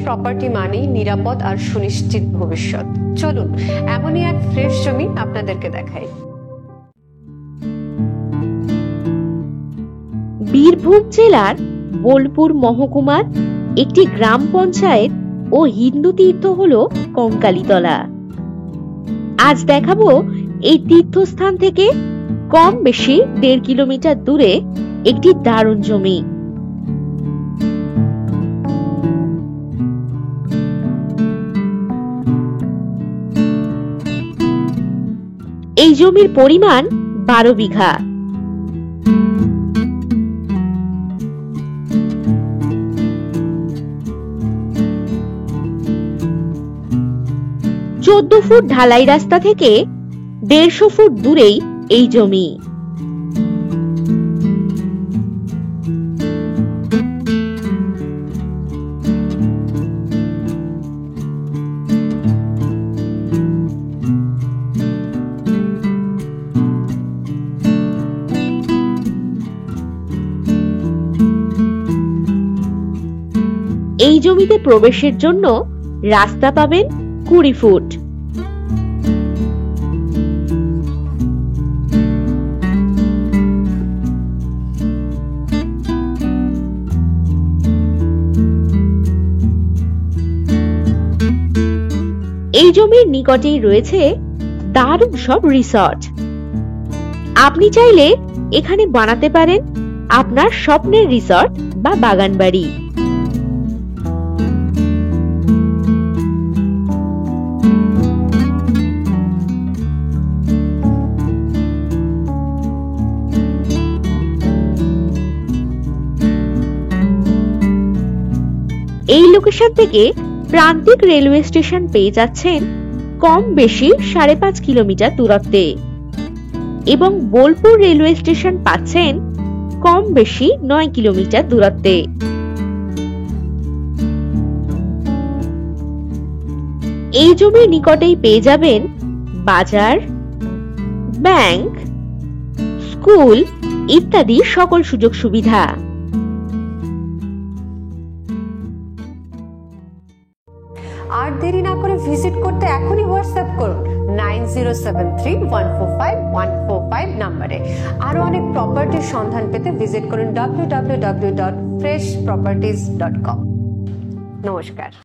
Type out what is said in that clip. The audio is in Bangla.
প্রপার্টি মানেই নিরাপদ আর সুনিশ্চিত ভবিষ্যৎ। চলুন এমনই এক ফ্রেশ জমি আপনাদেরকে দেখাই। বীরভূম জেলার বোলপুর মহকুমার একটি গ্রাম পঞ্চায়েত ও হিন্দু তীর্থ হলো কঙ্কালীতলা। আজ দেখাবো এই তীর্থস্থান থেকে কম বেশি 1.5 কিলোমিটার দূরে একটি দারুণ জমি। এই জমির পরিমাণ 12 বিঘা। চোদ্দ ফুট ঢালাই রাস্তা থেকে 150 ফুট দূরেই এই জমি। এই জমিতে প্রবেশের জন্য রাস্তা পাবেন 20 ফুট। এই জমির নিকটেই রয়েছে দারুণ সব রিসর্ট। আপনি চাইলে এখানে বানাতে পারেন আপনার স্বপ্নের রিসর্ট বা বাগান বাড়ি। এই লোকেশন থেকে প্রান্তিক রেলওয়ে স্টেশন পেয়ে যাচ্ছেন কম বেশি 5.5 কিলোমিটার দূরত্বে এবং বোলপুর রেলওয়ে স্টেশন পাচ্ছেন কম বেশি 9 কিলোমিটার দূরত্বে। এই জমির নিকটেই পেয়ে যাবেন বাজার, ব্যাংক, স্কুল ইত্যাদি সকল সুযোগ সুবিধা। আর দেরি না করে ভিজিট করতে এখনই হোয়াটসঅ্যাপ করুন 9073145145 নম্বরে। আরো অনেক প্রপার্টির সন্ধান পেতে ভিজিট করুন www.freshproperties.com। নমস্কার।